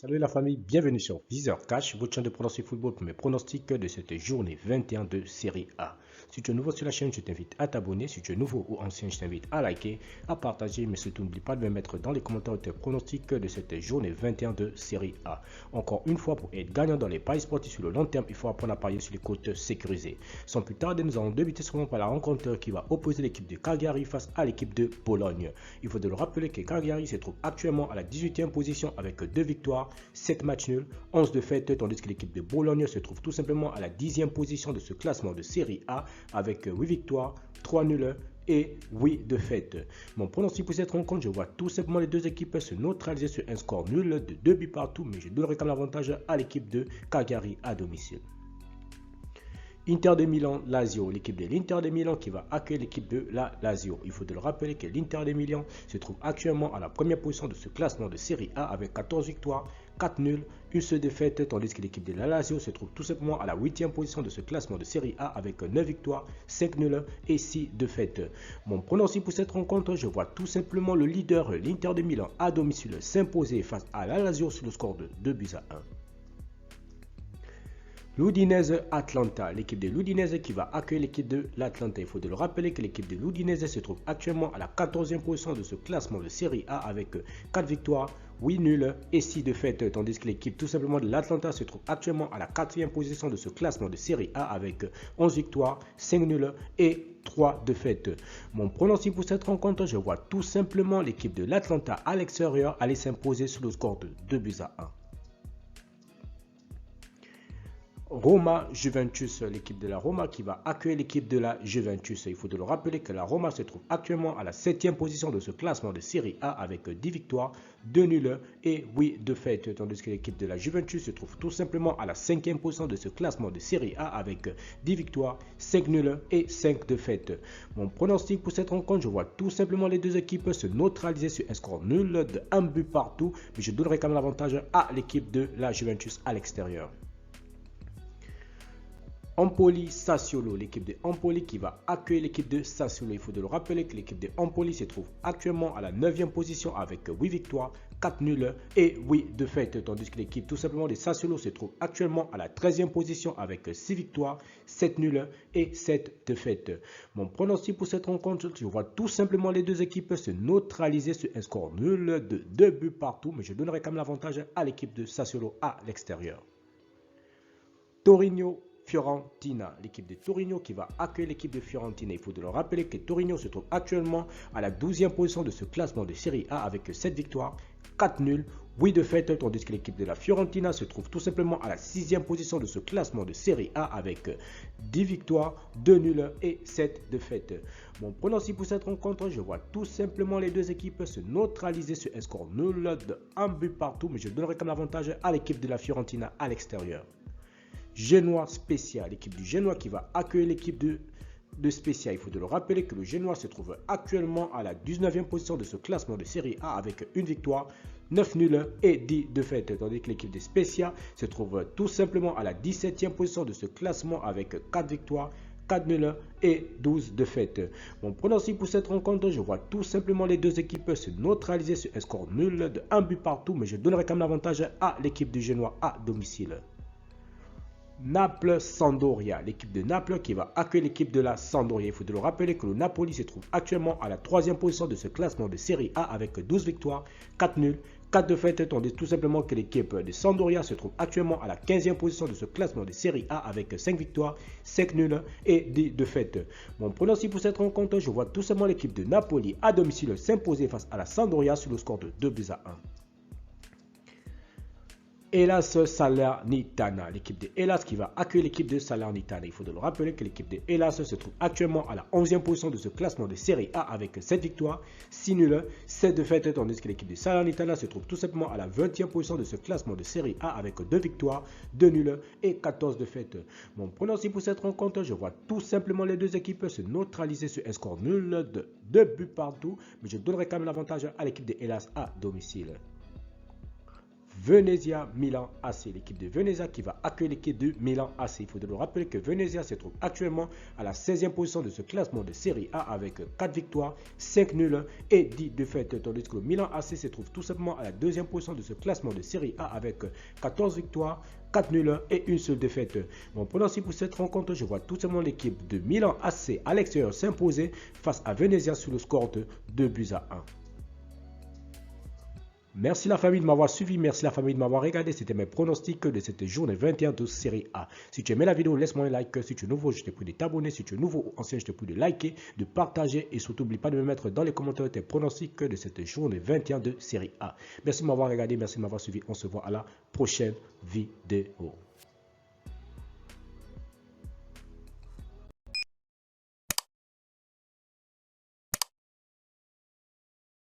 Salut la famille, bienvenue sur Viseur Cash, votre chaîne de pronostic football pour mes pronostics de cette journée 21 de Série A. Si tu es nouveau sur la chaîne, je t'invite à t'abonner. Si tu es nouveau ou ancien, je t'invite à liker, à partager, mais surtout n'oublie pas de me mettre dans les commentaires tes pronostics de cette journée 21 de Série A. Encore une fois, pour être gagnant dans les paris sportifs sur le long terme, il faut apprendre à parier sur les côtes sécurisées. Sans plus tarder, nous allons débuter seulement par la rencontre qui va opposer l'équipe de Cagliari face à l'équipe de Bologne. Il faut de le rappeler que Cagliari se trouve actuellement à la 18e position avec 2 victoires, 7 matchs nuls, 11 défaites, tandis que l'équipe de Bologne se trouve tout simplement à la 10e position de ce classement de Série A avec 8 victoires, 3 nuls et 8 défaites. Mon pronostic pour cette rencontre, je vois tout simplement les deux équipes se neutraliser sur un score nul de 2 buts partout, mais je donnerai comme l'avantage à l'équipe de Cagliari à domicile. Inter de Milan, Lazio, l'équipe de l'Inter de Milan qui va accueillir l'équipe de la Lazio. Il faut de le rappeler que l'Inter de Milan se trouve actuellement à la première position de ce classement de Série A avec 14 victoires, 4 nuls, une seule défaite, tandis que l'équipe de la Lazio se trouve tout simplement à la 8e position de ce classement de Série A avec 9 victoires, 5 nuls et 6 défaites. Mon pronostic pour cette rencontre, je vois tout simplement le leader, l'Inter de Milan, à domicile s'imposer face à la Lazio sur le score de 2 buts à 1. L'Udinese Atlanta, l'équipe de l'Udinese qui va accueillir l'équipe de l'Atlanta. Il faut de le rappeler que l'équipe de l'Udinese se trouve actuellement à la 14e position de ce classement de Série A avec 4 victoires, 8 nuls et 6 défaites, tandis que l'équipe tout simplement de l'Atlanta se trouve actuellement à la 4e position de ce classement de Série A avec 11 victoires, 5 nuls et 3 défaites. Mon pronostic pour cette rencontre, je vois tout simplement l'équipe de l'Atlanta à l'extérieur aller s'imposer sur le score de 2 buts à 1. Roma Juventus, l'équipe de la Roma qui va accueillir l'équipe de la Juventus. Il faut de le rappeler que la Roma se trouve actuellement à la 7e position de ce classement de Série A avec 10 victoires, 2 nuls et 8 défaites, tandis que l'équipe de la Juventus se trouve tout simplement à la 5e position de ce classement de Série A avec 10 victoires, 5 nuls et 5 défaites. Mon pronostic pour cette rencontre, je vois tout simplement les deux équipes se neutraliser sur un score nul de 1 but partout, mais je donnerai quand même l'avantage à l'équipe de la Juventus à l'extérieur. Empoli Sassuolo, l'équipe de Empoli qui va accueillir l'équipe de Sassuolo. Il faut de le rappeler que l'équipe de Empoli se trouve actuellement à la 9e position avec 8 victoires, 4 nuls et 8 défaites, tandis que l'équipe tout simplement de Sassuolo se trouve actuellement à la 13e position avec 6 victoires, 7 nuls et 7 défaites. Mon pronostic pour cette rencontre, je vois tout simplement les deux équipes se neutraliser sur un score nul de 2 buts partout, mais je donnerai quand même l'avantage à l'équipe de Sassuolo à l'extérieur. Torino Fiorentina, l'équipe de Torino qui va accueillir l'équipe de Fiorentina. Il faut de le rappeler que Torino se trouve actuellement à la 12e position de ce classement de Série A avec 7 victoires, 4 nuls, 8 défaites, tandis que l'équipe de la Fiorentina se trouve tout simplement à la 6e position de ce classement de Série A avec 10 victoires, 2 nuls et 7 défaites. Mon pronostic pour cette rencontre, je vois tout simplement les deux équipes se neutraliser sur un score nul de 1 but partout, mais je donnerai comme avantage à l'équipe de la Fiorentina à l'extérieur. Genoa Spezia, l'équipe du Genoa qui va accueillir l'équipe de Spezia. Il faut de le rappeler que le Genoa se trouve actuellement à la 19e position de ce classement de Série A avec une victoire, 9 nuls et 10 défaites, tandis que l'équipe de Spezia se trouve tout simplement à la 17e position de ce classement avec 4 victoires, 4 nuls et 12 défaites. Mon pronostic pour cette rencontre, je vois tout simplement les deux équipes se neutraliser sur un score nul de 1 but partout, mais je donnerai quand même l'avantage à l'équipe du Genoa à domicile. Naples-Sampdoria, l'équipe de Naples qui va accueillir l'équipe de la Sampdoria. Il faut de le rappeler que le Napoli se trouve actuellement à la 3e position de ce classement de Série A avec 12 victoires, 4 nuls, 4 défaites, tandis tout simplement que l'équipe de Sampdoria se trouve actuellement à la 15e position de ce classement de Série A avec 5 victoires, 5 nuls et 10 défaites. Mon pronostic pour cette rencontre, je vois tout simplement l'équipe de Napoli à domicile s'imposer face à la Sampdoria sur le score de 2 buts à 1. Hellas Salernitana, l'équipe de Hellas qui va accueillir l'équipe de Salernitana. Il faut de le rappeler que l'équipe de Hellas se trouve actuellement à la 11e position de ce classement de Série A avec 7 victoires, 6 nuls, 7 défaites, tandis que l'équipe de Salernitana se trouve tout simplement à la 20e position de ce classement de Série A avec 2 victoires, 2 nuls et 14 défaites. Mon pronostic pour cette rencontre, je vois tout simplement les deux équipes se neutraliser sur un score nul de 2 buts partout, mais je donnerai quand même l'avantage à l'équipe de Hellas à domicile. Venezia Milan AC. L'équipe de Venezia qui va accueillir l'équipe de Milan AC. Il faudra le rappeler que Venezia se trouve actuellement à la 16e position de ce classement de Série A avec 4 victoires, 5 nuls et 10 défaites. Tandis que le Milan AC se trouve tout simplement à la 2e position de ce classement de Série A avec 14 victoires, 4 nuls et une seule défaite. Mon pronostic pour cette rencontre, je vois tout simplement l'équipe de Milan AC à l'extérieur s'imposer face à Venezia sur le score de 2-1. Merci la famille de m'avoir suivi, merci la famille de m'avoir regardé. C'était mes pronostics de cette journée 21 de Série A. Si tu aimais la vidéo, laisse-moi un like. Si tu es nouveau, je te prie de t'abonner. Si tu es nouveau ou ancien, je te prie de liker, de partager et surtout n'oublie pas de me mettre dans les commentaires tes pronostics de cette journée 21 de Série A. Merci de m'avoir regardé, merci de m'avoir suivi. On se voit à la prochaine vidéo.